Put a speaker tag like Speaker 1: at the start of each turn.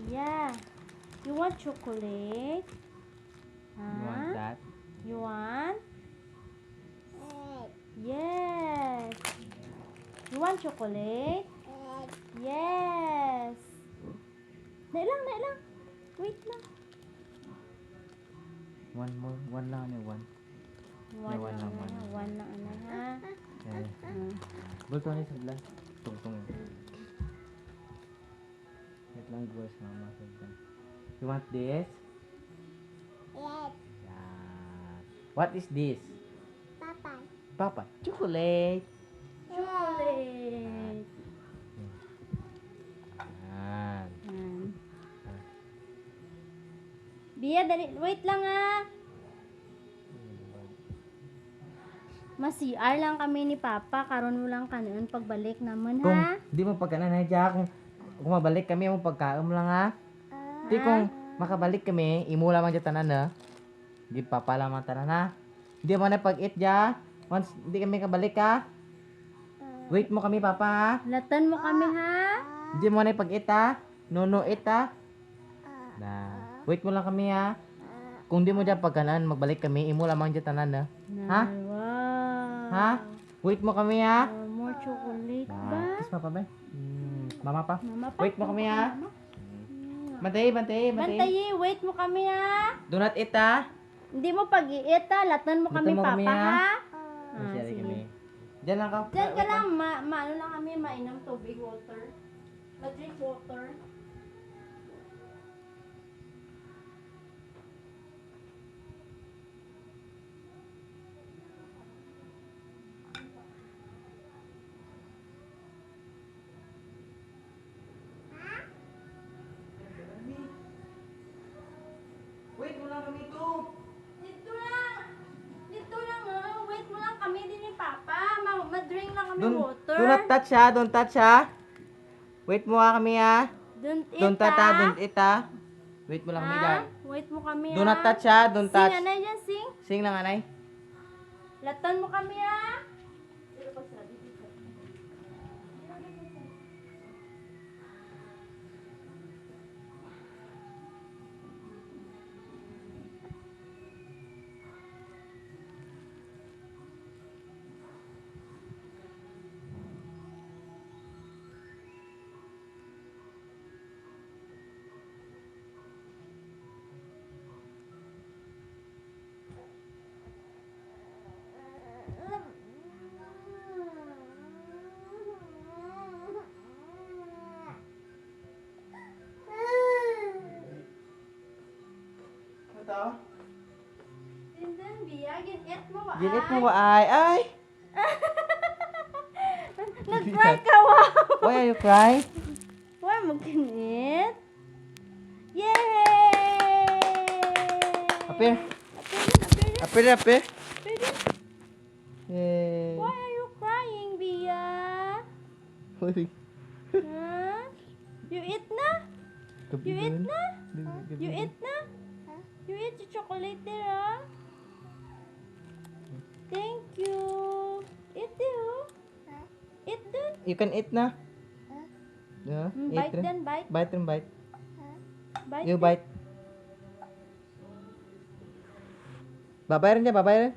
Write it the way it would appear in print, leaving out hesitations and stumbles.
Speaker 1: Yeah. You want chocolate?
Speaker 2: You want that?
Speaker 1: You want? Yes. You want chocolate? Yes. Dali lang. Wait lang.
Speaker 2: One more. One lang ano, one.
Speaker 1: One
Speaker 2: one
Speaker 1: lang,
Speaker 2: lang.
Speaker 1: one lang, ha?
Speaker 2: Bulto ni sebelah. Tungtung. Wait lang, gue sama sebelah. You want this?
Speaker 3: Yes.
Speaker 2: Yeah. What is this?
Speaker 3: Papa.
Speaker 2: Papa. Chocolate.
Speaker 1: Chocolate.
Speaker 2: Yan.
Speaker 1: Bia, dali. Wait lang, ha? Mas-CR lang kami ni Papa. Karon mo lang kanon pagbalik naman,
Speaker 2: Kung
Speaker 1: ha?
Speaker 2: di mo pagkanan na dyan, kung mabalik kami, mo pagkaam lang ha. Di kung makabalik kami, imo lamang dyan tanan ha. Di papa lamang tanan ha. Di mo na pag-eat dyan. Once di kami kabalik ha. Wait mo kami papa ha.
Speaker 1: Latan mo kami, ha?
Speaker 2: Di mo na pag-eat ha. No eat ha. Na. Wait mo lang kami ha. Kung di mo dyan pagkanan, magbalik kami, imo lamang dyan tanan ha. Ha?
Speaker 1: Wow.
Speaker 2: Ha? Wait mo kami ha.
Speaker 1: More chocolate ba?
Speaker 2: Kiss papa ba? Mama pa.
Speaker 1: Mama pa?
Speaker 2: Wait mo kami ha.
Speaker 1: Mama?
Speaker 2: Bantay.
Speaker 1: Bantayi, wait mo kami, ha?
Speaker 2: Do not eat ha.
Speaker 1: Hindi mo pag-iit, ha? Latan mo kami,
Speaker 2: Latan mo
Speaker 1: Papa,
Speaker 2: kami, ha?
Speaker 1: ha?
Speaker 2: Masyari
Speaker 1: sige.
Speaker 2: kami. Diyan lang ka.
Speaker 1: Diyan ka lang, ano lang kami, mainom tubig, water. Ma-drink water.
Speaker 2: Wait mo lang kami ito.
Speaker 1: Dito lang, oh. Wait mo lang kami din ni Papa. Ma-drink lang kami water.
Speaker 2: Do not touch ha. Don't touch ha. Wait mo ha kami ha.
Speaker 1: Don't eat,
Speaker 2: Don't touch ha.
Speaker 1: ha?
Speaker 2: Don't eat ha. Wait mo lang kami dyan.
Speaker 1: Wait mo kami,
Speaker 2: Do not touch ha. Don't touch.
Speaker 1: Sing, anay dyan, sing.
Speaker 2: Sing lang anay.
Speaker 1: Latan mo kami, ha?
Speaker 2: Ito.
Speaker 1: Sindan, biya, gin-eat mo, wa?
Speaker 2: Ginit mo ba ay? Ay!
Speaker 1: Nag-cry ka, wow!
Speaker 2: Why are you crying?
Speaker 1: Why mo gin-eat? Yay!
Speaker 2: Apir.
Speaker 1: Apir.
Speaker 2: Apir. Yay.
Speaker 1: Why are you crying, Bia?
Speaker 2: Uy.
Speaker 1: Huh? You eat na? You eat na? You eat na? You eat the chocolate there, ah? Thank you. Eat there, Eat dun.
Speaker 2: You can eat na. Yeah, eat
Speaker 1: Bite
Speaker 2: rin.
Speaker 1: then, bite.
Speaker 2: Bite rin, bite.
Speaker 1: Bite.
Speaker 2: You bite. Babayaran niya, babayaran.